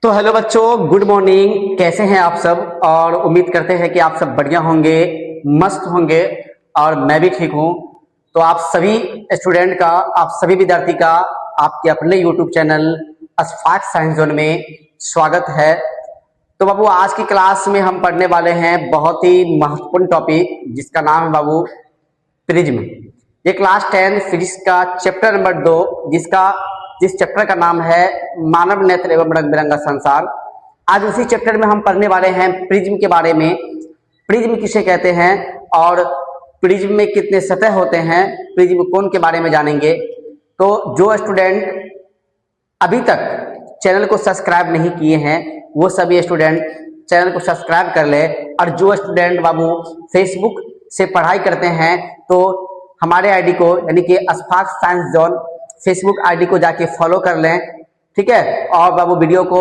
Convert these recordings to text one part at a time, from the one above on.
तो हेलो बच्चों, good morning. कैसे हैं आप सब? और उम्मीद करते हैं कि आप सब बढ़िया होंगे, मस्त होंगे और मैं भी ठीक हूं। तो आप सभी स्टूडेंट का, आप सभी विद्यार्थी का आपके अपने YouTube channel Ashfaq science zone में स्वागत है। तो बाबू, आज की क्लास में हम पढ़ने वाले हैं बहुत ही महत्वपूर्ण टॉपिक, जिसका नाम है बाबू प्रिज्म। ये क्लास 10 फिजिक्स का चैप्टर नंबर 2, जिस चैप्टर का नाम है मानव नेत्र एवं रंग बिरंगा संसार। आज उसी चैप्टर में हम पढ़ने वाले हैं प्रिज्म के बारे में। प्रिज्म किसे कहते हैं और प्रिज्म में कितने सतह होते हैं, प्रिज्म कोण के बारे में जानेंगे। तो जो स्टूडेंट अभी तक चैनल को सब्सक्राइब नहीं किए हैं, वो सभी स्टूडेंट चैनल को सब्सक्राइब कर ले। और जो स्टूडेंट बाबू फेसबुक से पढ़ाई करते हैं, तो हमारे आईडी को, यानी कि Ashfaq science zone Facebook ID को जाके फॉलो कर लें, ठीक है। और बाबू वीडियो को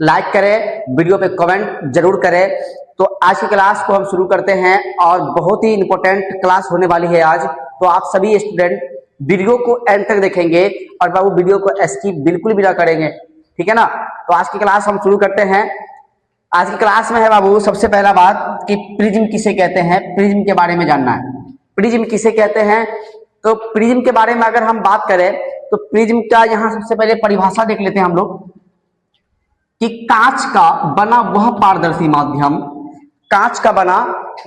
लाइक करें, वीडियो पे कमेंट जरूर करें। तो आज की क्लास को हम शुरू करते हैं और बहुत ही इंपॉर्टेंट क्लास होने वाली है आज। तो आप सभी स्टूडेंट वीडियो को एंड तक देखेंगे और बाबू वीडियो को स्किप बिल्कुल भी ना करेंगे, ठीक है ना। तो आज की क्लास हम शुरू करते हैं। आज की क्लास में है बाबू सबसे पहला बात कि प्रिज्म किसे कहते हैं, प्रिज्म के बारे में जानना है। प्रिज्म किसे कहते हैं, तो प्रिज्म के बारे में अगर हम बात करें तो प्रिज्म का यहाँ सबसे पहले परिभाषा देख लेते हैं हम लोग कि कांच का बना वह पारदर्शी माध्यम, कांच का बना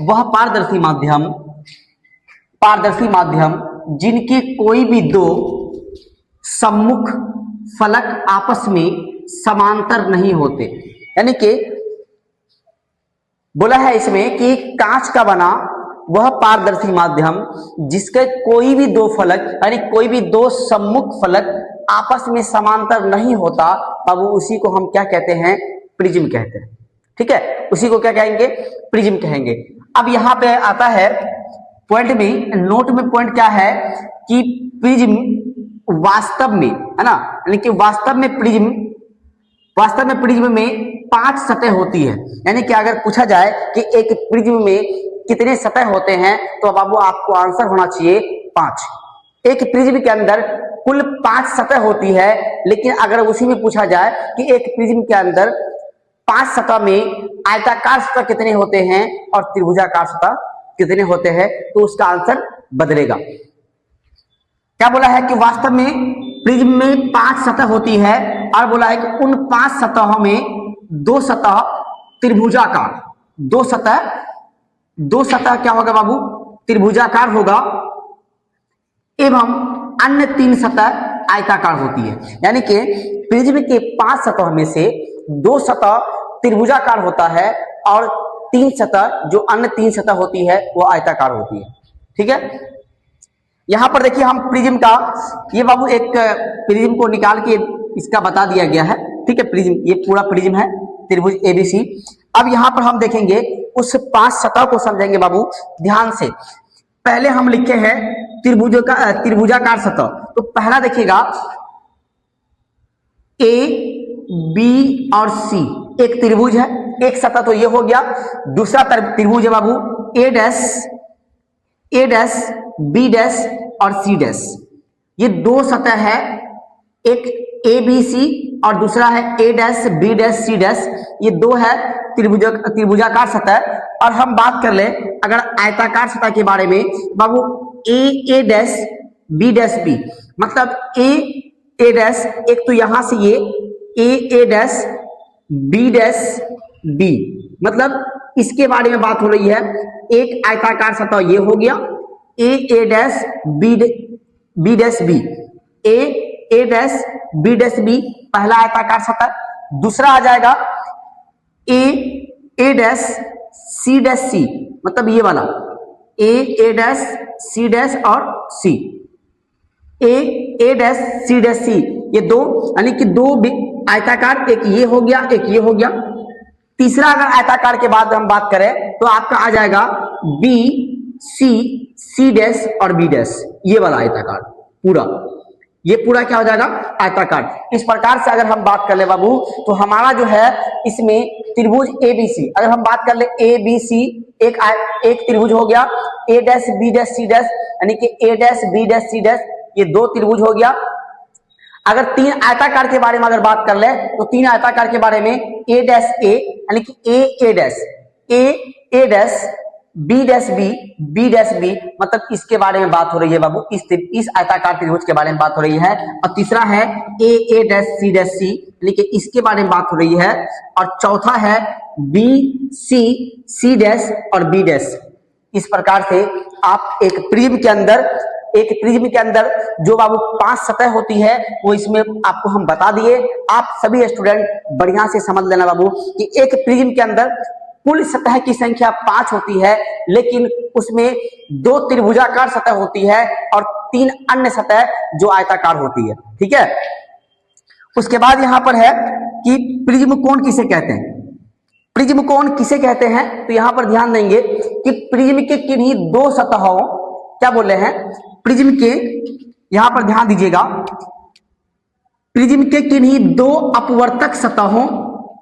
वह पारदर्शी माध्यम जिनके कोई भी दो सम्मुख फलक आपस में समांतर नहीं होते। यानी कि बोला है इसमें कि कांच का बना वह पारदर्शी माध्यम जिसके कोई भी दो फलक, यानी कोई भी दो सम्मुख फलक आपस में समांतर नहीं होता, तब उसी को हम क्या कहते हैं, प्रिज्म कहते हैं, ठीक है। उसी को क्या कहेंगे, प्रिज्म कहेंगे। अब यहाँ पे आता है पॉइंट में, नोट में पॉइंट क्या है कि प्रिज्म वास्तव में, है ना, यानी कि वास्तव में प्रिज्म में 5 सतह होती है। यानी कि अगर पूछा जाए कि एक प्रिज्म में कितने सतह होते हैं, तो बाबू आपको आंसर होना चाहिए 5। एक प्रिज्म के अंदर कुल 5 सतह होती है। लेकिन अगर उसी में पूछा जाए कि एक प्रिज्म के अंदर 5 सतह में आयताकार सतह कितने होते हैं और त्रिभुजाकार सतह कितने होते हैं, तो उसका आंसर बदलेगा। क्या बोला है कि वास्तव में प्रिज्म में 5 सतह होती है, और बोला है कि उन 5 सतहों में 2 सतह त्रिभुजाकार, दो सतह क्या होगा बाबू, त्रिभुजाकार होगा, एवं अन्य 3 सतह आयताकार होती है। यानी कि प्रिज्म के 5 सतह में से 2 सतह त्रिभुजाकार होता है और 3 सतह, जो अन्य 3 सतह होती है, वो आयताकार होती है, ठीक है। यहां पर देखिए हम प्रिज्म का, ये बाबू एक प्रिज्म को निकाल के इसका बता दिया गया है, ठीक है। प्रिज्म, ये पूरा प्रिज्म है, त्रिभुज एबीसी। अब यहां पर हम देखेंगे उस 5 सतह को समझेंगे बाबू ध्यान से। पहले हम लिखे हैं त्रिभुजाकार सतह। तो पहला देखिएगा ए, बी और सी, एक त्रिभुज है, एक सतह तो ये हो गया। दूसरा त्रिभुज है बाबू ए डैश, बी डैश और सी डैश। ये 2 सतह है, एक ए बी सी और दूसरा है A dash, B dash, C dash. ये 2 है त्रिभुजाकार सतह। और हम बात कर ले अगर आयताकार सतह के बारे में बाबू, ए डैश, बी डैश, बी, मतलब ए डैश, एक तो यहां से ये ए डैश, बी डैश, बी, मतलब इसके बारे में बात हो रही है। एक आयताकार सतह ये हो गया, A dash, B dash, B, A dash, B dash, B, पहला आयताकार सतह। दूसरा आ जाएगा ए डैश, सी डैश, सी, मतलब ये वाला ए डैश, सी डैश और सी, ए डैश, सी डैश, सी, ये 2, यानी कि 2 आयताकार, एक ये हो गया, एक ये हो गया। तीसरा अगर आयताकार के बाद हम बात करें तो आपका आ जाएगा बी, सी डैश और बी डैश, ये वाला आयताकार पूरा, ये पूरा क्या हो जाएगा, आयताकार। इस प्रकार से अगर हम बात कर ले बाबू, तो हमारा जो है इसमें त्रिभुज एबीसी, अगर हम बात कर ले ए बी सी, एक त्रिभुज हो गया, A dash, B dash, C dash, यानी कि A dash, B dash, C dash, ये 2 त्रिभुज हो गया। अगर तीन आयताकार के बारे में अगर बात कर ले तो तीन आयताकार के बारे में ए डैश ए यानी कि A dash B dash B dash B, मतलब इसके बारे में बात हो रही है बाबू, इस आयताकार त्रिभुज के बारे में बात हो रही है। और तीसरा है ए डैश सी यानी कि इसके बारे में बात हो रही है। और चौथा है बी सी डैश और बी डैश। इस प्रकार से आप एक प्रिज्म के अंदर जो बाबू 5 सतह होती है वो इसमें आपको हम बता दिए। आप सभी स्टूडेंट बढ़िया से समझ लेना बाबू कि एक प्रिज्म के अंदर कुल सतह की संख्या 5 होती है, लेकिन उसमें 2 त्रिभुजाकार सतह होती है और 3 अन्य सतह जो आयताकार होती है। ठीक है, उसके बाद यहां पर है कि प्रिज्म कोण किसे कहते हैं। प्रिज्म कोण किसे कहते हैं तो यहां पर ध्यान देंगे कि प्रिज्म के किन्हीं 2 सतहों, क्या बोल रहे हैं, प्रिज्म के, यहां पर ध्यान दीजिएगा, प्रिज्म के किन्हीं 2 अपवर्तक सतहों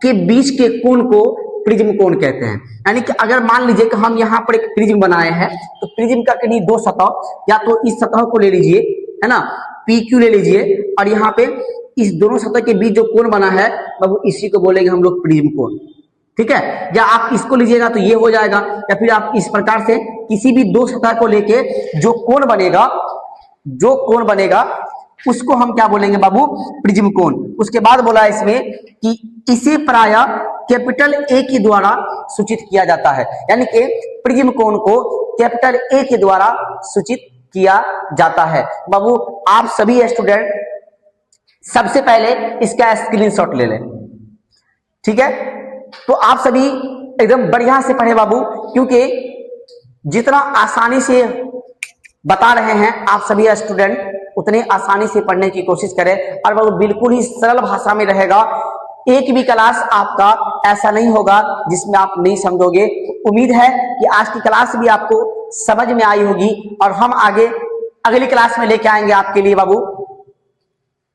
के बीच के कोण को प्रिज्म कोण कहते हैं। यानी कि अगर मान लीजिए कि हम यहां पर एक प्रिज्म बनाए हैं तो प्रिज्म का किन्हीं 2 सतह, या तो इस सतह को ले लीजिए, है ना, PQ ले लीजिए, और यहाँ पे इस दोनों सतह के बीच जो कोण बना है बाबू इसी को बोलेंगे हम लोग प्रिज्म कोण। ठीक है, या आप इसको लीजिएगा तो ये हो जाएगा, या फिर आप इस प्रकार से किसी भी 2 सतह को लेके जो कोण बनेगा उसको हम क्या बोलेंगे बाबू, प्रिज्म कोण। उसके बाद बोला इसमें कि इसे प्रायः कैपिटल ए के द्वारा सूचित किया जाता है। यानी कि प्रिज्म कोण को कैपिटल ए के द्वारा सूचित किया जाता है। बाबू आप सभी स्टूडेंट सबसे पहले इसका स्क्रीनशॉट ले लें। ठीक है, तो आप सभी एकदम बढ़िया से पढ़े बाबू, क्योंकि जितना आसानी से बता रहे हैं आप सभी स्टूडेंट उतने आसानी से पढ़ने की कोशिश करें। और बाबू बिल्कुल ही सरल भाषा में रहेगा, एक भी क्लास आपका ऐसा नहीं होगा जिसमें आप नहीं समझोगे। उम्मीद है कि आज की क्लास भी आपको समझ में आई होगी, और हम आगे अगली क्लास में लेके आएंगे आपके लिए बाबू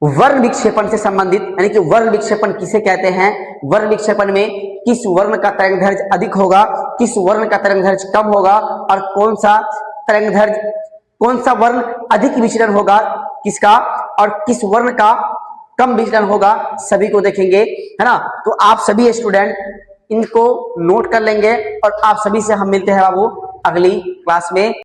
वर्ण विक्षेपण से संबंधित, यानी कि वर्ण विक्षेपण किसे कहते हैं, वर्ण विक्षेपण में किस वर्ण का तरंगदैर्घ्य अधिक होगा, किस वर्ण का तरंगदैर्घ्य कम होगा, और कौन सा वर्ण अधिक विचलन होगा किसका, और किस वर्ण का कम विचलन होगा, सभी को देखेंगे, है ना। तो आप सभी स्टूडेंट इनको नोट कर लेंगे, और आप सभी से हम मिलते हैं बाबू अगली क्लास में।